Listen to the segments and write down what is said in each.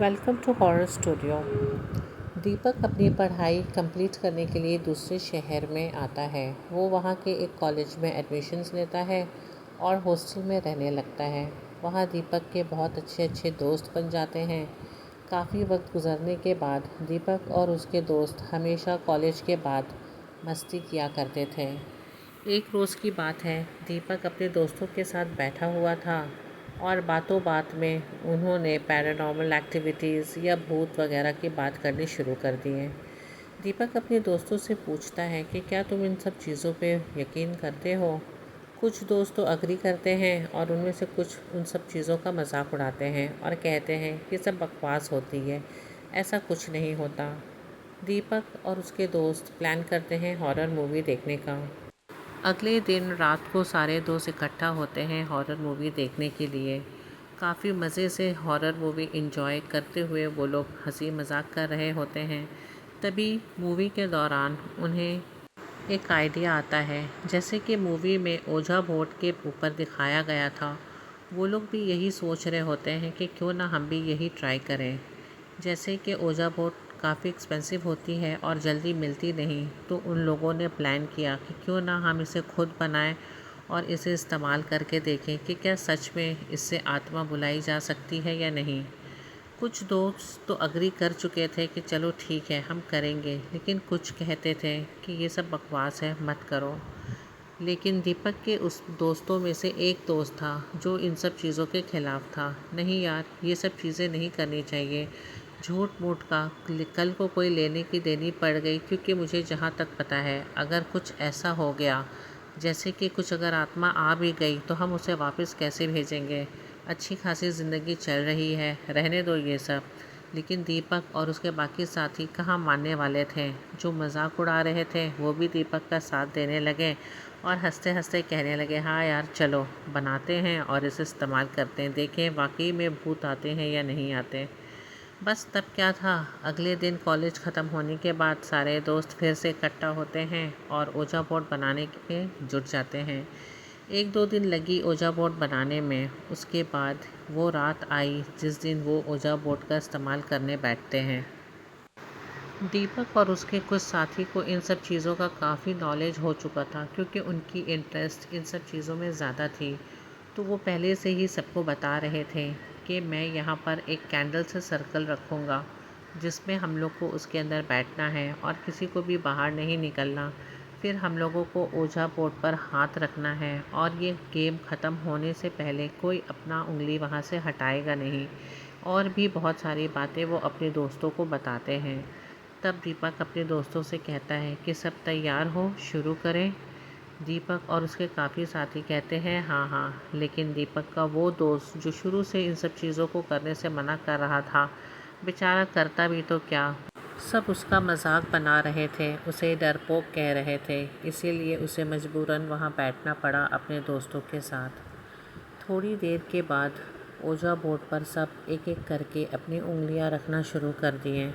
Welcome to horror studio. Deepak अपनी पढ़ाई complete करने के लिए दूसरे शहर में आता है। वो वहाँ के एक कॉलेज में एडमिशन्स लेता है और हॉस्टल में रहने लगता है। वहाँ दीपक के बहुत अच्छे अच्छे दोस्त बन जाते हैं। काफ़ी वक्त गुजरने के बाद दीपक और उसके दोस्त हमेशा कॉलेज के बाद मस्ती किया करते थे। एक रोज़ की बात है, दीपक अपने दोस्तों के साथ बैठा हुआ था और बातों बात में उन्होंने पैरानॉर्मल एक्टिविटीज़ या भूत वगैरह की बात करनी शुरू कर दी है। दीपक अपने दोस्तों से पूछता है कि क्या तुम इन सब चीज़ों पे यकीन करते हो। कुछ दोस्त तो अग्री करते हैं और उनमें से कुछ उन सब चीज़ों का मजाक उड़ाते हैं और कहते हैं कि सब बकवास होती है, ऐसा कुछ नहीं होता। दीपक और उसके दोस्त प्लान करते हैं हॉरर मूवी देखने का। अगले दिन रात को सारे दोस्त इकट्ठा होते हैं हॉरर मूवी देखने के लिए। काफ़ी मज़े से हॉरर मूवी एंजॉय करते हुए वो लोग हंसी मजाक कर रहे होते हैं। तभी मूवी के दौरान उन्हें एक आइडिया आता है, जैसे कि मूवी में ओझा बोर्ड के ऊपर दिखाया गया था। वो लोग भी यही सोच रहे होते हैं कि क्यों ना हम भी यही ट्राई करें। जैसे कि ओझा बोर्ड काफ़ी एक्सपेंसिव होती है और जल्दी मिलती नहीं, तो उन लोगों ने प्लान किया कि क्यों ना हम इसे खुद बनाएं और इसे इस्तेमाल करके देखें कि क्या सच में इससे आत्मा बुलाई जा सकती है या नहीं। कुछ दोस्त तो अग्री कर चुके थे कि चलो ठीक है हम करेंगे, लेकिन कुछ कहते थे कि ये सब बकवास है, मत करो। लेकिन दीपक के उस दोस्तों में से एक दोस्त था जो इन सब चीज़ों के ख़िलाफ़ था। नहीं यार, ये सब चीज़ें नहीं करनी चाहिए। झूठ मूठ का कल को कोई लेने की देनी पड़ गई, क्योंकि मुझे जहाँ तक पता है अगर कुछ ऐसा हो गया, जैसे कि कुछ अगर आत्मा आ भी गई तो हम उसे वापस कैसे भेजेंगे। अच्छी खासी ज़िंदगी चल रही है, रहने दो ये सब। लेकिन दीपक और उसके बाकी साथी कहाँ मानने वाले थे। जो मजाक उड़ा रहे थे वो भी दीपक का साथ देने लगे और हंसते हंसते कहने लगे, हाँ यार चलो बनाते हैं और इसे इस्तेमाल करते हैं, देखें वाकई में भूत आते हैं या नहीं आते। बस तब क्या था, अगले दिन कॉलेज ख़त्म होने के बाद सारे दोस्त फिर से इकट्ठा होते हैं और ओजा बोर्ड बनाने के जुट जाते हैं। एक दो दिन लगी ओजा बोर्ड बनाने में। उसके बाद वो रात आई जिस दिन वो ओजा बोर्ड का इस्तेमाल करने बैठते हैं। दीपक और उसके कुछ साथी को इन सब चीज़ों का काफ़ी नॉलेज हो चुका था, क्योंकि उनकी इंटरेस्ट इन सब चीज़ों में ज़्यादा थी। तो वो पहले से ही सबको बता रहे थे कि मैं यहाँ पर एक कैंडल से सर्कल रखूँगा, जिसमें हम लोग को उसके अंदर बैठना है और किसी को भी बाहर नहीं निकलना। फिर हम लोगों को ओझा बोर्ड पर हाथ रखना है और ये गेम ख़त्म होने से पहले कोई अपना उंगली वहाँ से हटाएगा नहीं। और भी बहुत सारी बातें वो अपने दोस्तों को बताते हैं। तब दीपक अपने दोस्तों से कहता है कि सब तैयार हो, शुरू करें। दीपक और उसके काफ़ी साथी कहते हैं हाँ हाँ, लेकिन दीपक का वो दोस्त जो शुरू से इन सब चीज़ों को करने से मना कर रहा था, बेचारा करता भी तो क्या। सब उसका मजाक बना रहे थे, उसे डरपोक कह रहे थे, इसीलिए उसे मजबूरन वहाँ बैठना पड़ा अपने दोस्तों के साथ। थोड़ी देर के बाद ओझा बोर्ड पर सब एक एक करके अपनी उंगलियां रखना शुरू कर दिए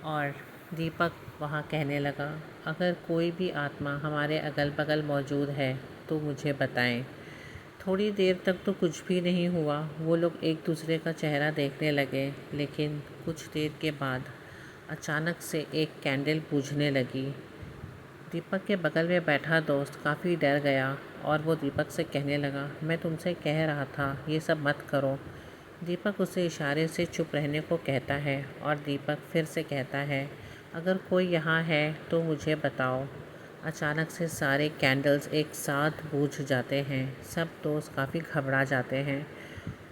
और दीपक वहाँ कहने लगा, अगर कोई भी आत्मा हमारे अगल बगल मौजूद है तो मुझे बताएं। थोड़ी देर तक तो कुछ भी नहीं हुआ। वो लोग एक दूसरे का चेहरा देखने लगे, लेकिन कुछ देर के बाद अचानक से एक कैंडल बुझने लगी। दीपक के बगल में बैठा दोस्त काफ़ी डर गया और वो दीपक से कहने लगा, मैं तुमसे कह रहा था ये सब मत करो। दीपक उसे इशारे से चुप रहने को कहता है और दीपक फिर से कहता है, अगर कोई यहाँ है तो मुझे बताओ। अचानक से सारे कैंडल्स एक साथ बुझ जाते हैं। सब दोस्त काफ़ी घबरा जाते हैं।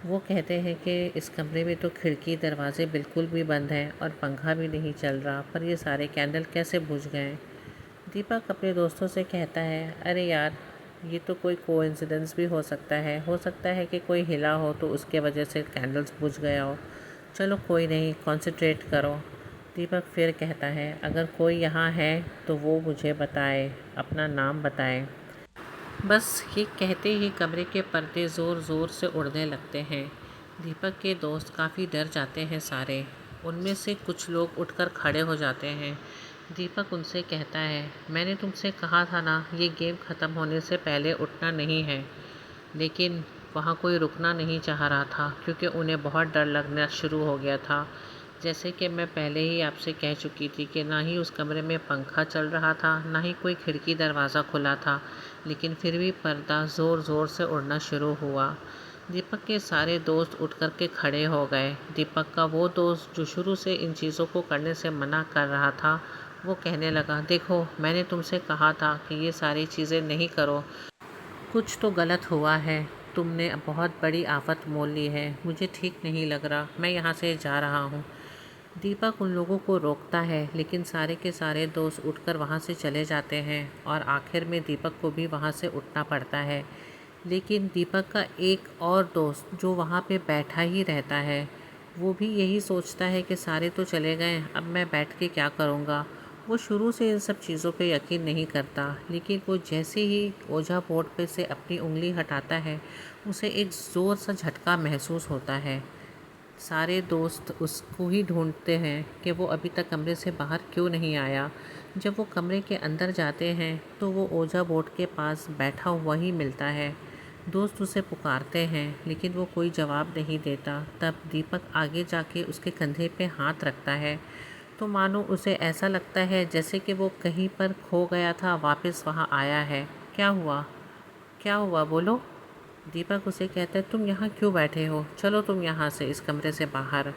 वो कहते हैं कि इस कमरे में तो खिड़की दरवाजे बिल्कुल भी बंद हैं और पंखा भी नहीं चल रहा, पर ये सारे कैंडल कैसे बुझ गए। दीपक अपने दोस्तों से कहता है, अरे यार ये तो कोई कोइंसिडेंस भी हो सकता है कि कोई हिला हो तो उसके वजह से कैंडल्स बुझ गया हो। चलो कोई नहीं, कंसंट्रेट करो। दीपक फिर कहता है, अगर कोई यहाँ है तो वो मुझे बताए, अपना नाम बताए। बस ये कहते ही कमरे के पर्दे ज़ोर ज़ोर से उड़ने लगते हैं। दीपक के दोस्त काफ़ी डर जाते हैं सारे। उनमें से कुछ लोग उठकर खड़े हो जाते हैं। दीपक उनसे कहता है, मैंने तुमसे कहा था ना ये गेम ख़त्म होने से पहले उठना नहीं है। लेकिन वहाँ कोई रुकना नहीं चाह रहा था, क्योंकि उन्हें बहुत डर लगना शुरू हो गया था। जैसे कि मैं पहले ही आपसे कह चुकी थी कि ना ही उस कमरे में पंखा चल रहा था, ना ही कोई खिड़की दरवाज़ा खुला था, लेकिन फिर भी पर्दा ज़ोर ज़ोर से उड़ना शुरू हुआ। दीपक के सारे दोस्त उठ कर के खड़े हो गए। दीपक का वो दोस्त जो शुरू से इन चीज़ों को करने से मना कर रहा था, वो कहने लगा, देखो मैंने तुमसे कहा था कि ये सारी चीज़ें नहीं करो। कुछ तो गलत हुआ है, तुमने बहुत बड़ी आफत मोल ली है। मुझे ठीक नहीं लग रहा, मैं यहाँ से जा रहा हूँ। दीपक उन लोगों को रोकता है, लेकिन सारे के सारे दोस्त उठकर वहाँ से चले जाते हैं और आखिर में दीपक को भी वहाँ से उठना पड़ता है। लेकिन दीपक का एक और दोस्त जो वहाँ पे बैठा ही रहता है, वो भी यही सोचता है कि सारे तो चले गए, अब मैं बैठ के क्या करूँगा। वो शुरू से इन सब चीज़ों पे यकीन नहीं करता, लेकिन वो जैसे ही ओझा बोर्ड पे से अपनी उंगली हटाता है, उसे एक ज़ोर सा झटका महसूस होता है। सारे दोस्त उसको ही ढूंढते हैं कि वो अभी तक कमरे से बाहर क्यों नहीं आया। जब वो कमरे के अंदर जाते हैं तो वो ओझा बोर्ड के पास बैठा हुआ ही मिलता है। दोस्त उसे पुकारते हैं, लेकिन वो कोई जवाब नहीं देता। तब दीपक आगे जाके उसके कंधे पे हाथ रखता है, तो मानो उसे ऐसा लगता है जैसे कि वो कहीं पर खो गया था, वापस वहाँ आया है। क्या हुआ, क्या हुआ बोलो। दीपक उसे कहता है, तुम यहाँ क्यों बैठे हो, चलो तुम यहाँ से, इस कमरे से बाहर।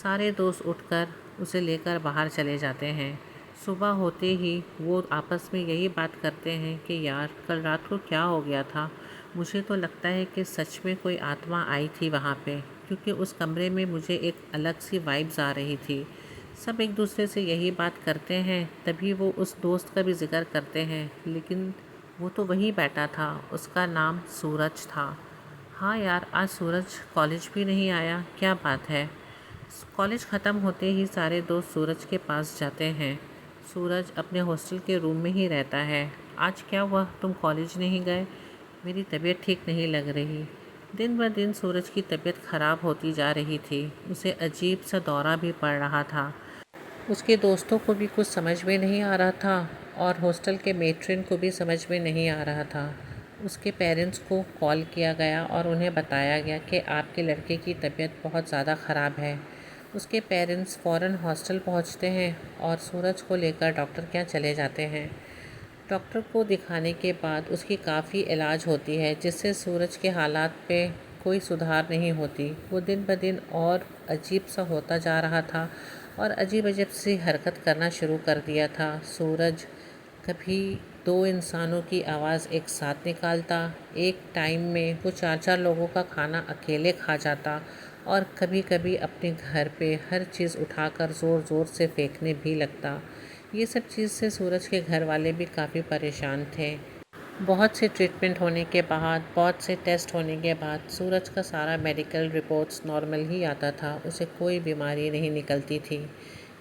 सारे दोस्त उठकर उसे लेकर बाहर चले जाते हैं। सुबह होते ही वो आपस में यही बात करते हैं कि यार कल रात को क्या हो गया था। मुझे तो लगता है कि सच में कोई आत्मा आई थी वहाँ पे, क्योंकि उस कमरे में मुझे एक अलग सी वाइब्स आ रही थी। सब एक दूसरे से यही बात करते हैं, तभी वो उस दोस्त का भी जिक्र करते हैं, लेकिन वो तो वहीं बैठा था, उसका नाम सूरज था। हाँ यार, आज सूरज कॉलेज भी नहीं आया, क्या बात है। कॉलेज ख़त्म होते ही सारे दोस्त सूरज के पास जाते हैं। सूरज अपने हॉस्टल के रूम में ही रहता है। आज क्या हुआ, तुम कॉलेज नहीं गए। मेरी तबीयत ठीक नहीं लग रही। दिन ब दिन सूरज की तबीयत ख़राब होती जा रही थी। उसे अजीब सा दौरा भी पड़ रहा था। उसके दोस्तों को भी कुछ समझ में नहीं आ रहा था और हॉस्टल के मेट्रन को भी समझ में नहीं आ रहा था। उसके पेरेंट्स को कॉल किया गया और उन्हें बताया गया कि आपके लड़के की तबीयत बहुत ज़्यादा ख़राब है। उसके पेरेंट्स फ़ौरन हॉस्टल पहुंचते हैं और सूरज को लेकर डॉक्टर के यहाँ चले जाते हैं। डॉक्टर को दिखाने के बाद उसकी काफ़ी इलाज होती है, जिससे सूरज के हालात पे कोई सुधार नहीं होती। वो दिन ब दिन और अजीब सा होता जा रहा था और अजीब अजीब सी हरकत करना शुरू कर दिया था। सूरज कभी दो इंसानों की आवाज़ एक साथ निकालता, एक टाइम में वो चार चार लोगों का खाना अकेले खा जाता और कभी कभी अपने घर पे हर चीज़ उठाकर ज़ोर ज़ोर से फेंकने भी लगता। ये सब चीज़ से सूरज के घर वाले भी काफ़ी परेशान थे। बहुत से ट्रीटमेंट होने के बाद, बहुत से टेस्ट होने के बाद सूरज का सारा मेडिकल रिपोर्ट्स नॉर्मल ही आता था, उसे कोई बीमारी नहीं निकलती थी।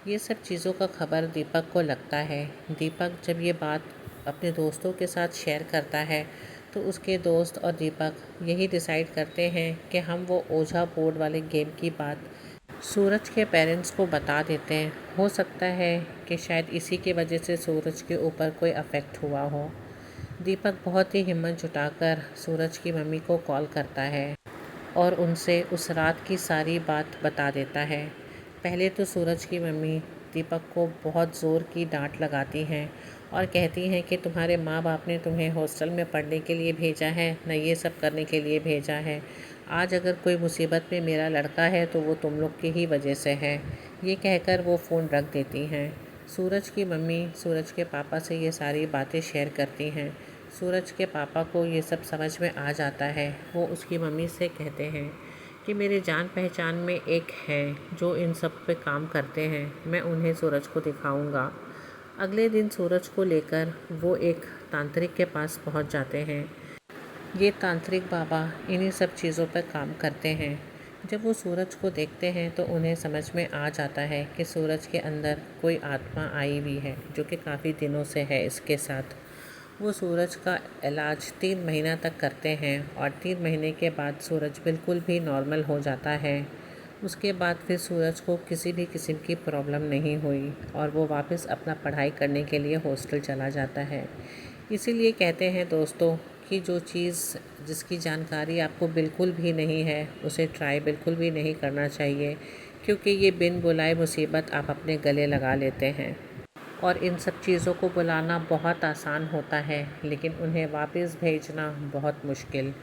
ये सब चीज़ों का खबर दीपक को लगता है। दीपक जब ये बात अपने दोस्तों के साथ शेयर करता है, तो उसके दोस्त और दीपक यही डिसाइड करते हैं कि हम वो ओझा बोर्ड वाले गेम की बात सूरज के पेरेंट्स को बता देते हैं। हो सकता है कि शायद इसी की वजह से सूरज के ऊपर कोई अफेक्ट हुआ हो। दीपक बहुत ही हिम्मत जुटाकर सूरज की मम्मी को कॉल करता है और उनसे उस रात की सारी बात बता देता है। पहले तो सूरज की मम्मी दीपक को बहुत ज़ोर की डांट लगाती हैं और कहती हैं कि तुम्हारे माँ बाप ने तुम्हें हॉस्टल में पढ़ने के लिए भेजा है, न ये सब करने के लिए भेजा है। आज अगर कोई मुसीबत में मेरा लड़का है तो वो तुम लोग की ही वजह से है। ये कहकर वो फ़ोन रख देती हैं। सूरज की मम्मी सूरज के पापा से ये सारी बातें शेयर करती हैं। सूरज के पापा को ये सब समझ में आ जाता है। वो उसकी मम्मी से कहते हैं कि मेरे जान पहचान में एक है जो इन सब पे काम करते हैं, मैं उन्हें सूरज को दिखाऊंगा। अगले दिन सूरज को लेकर वो एक तांत्रिक के पास पहुंच जाते हैं। ये तांत्रिक बाबा इन्हीं सब चीज़ों पर काम करते हैं। जब वो सूरज को देखते हैं तो उन्हें समझ में आ जाता है कि सूरज के अंदर कोई आत्मा आई हुई है, जो कि काफ़ी दिनों से है इसके साथ। वो सूरज का इलाज 3 महीना तक करते हैं और 3 महीने के बाद सूरज बिल्कुल भी नॉर्मल हो जाता है। उसके बाद फिर सूरज को किसी भी किस्म की प्रॉब्लम नहीं हुई और वो वापस अपना पढ़ाई करने के लिए हॉस्टल चला जाता है। इसीलिए कहते हैं दोस्तों कि जो चीज़ जिसकी जानकारी आपको बिल्कुल भी नहीं है, उसे ट्राई बिल्कुल भी नहीं करना चाहिए, क्योंकि ये बिन बुलाए मुसीबत आप अपने गले लगा लेते हैं। और इन सब चीज़ों को बुलाना बहुत आसान होता है, लेकिन उन्हें वापस भेजना बहुत मुश्किल।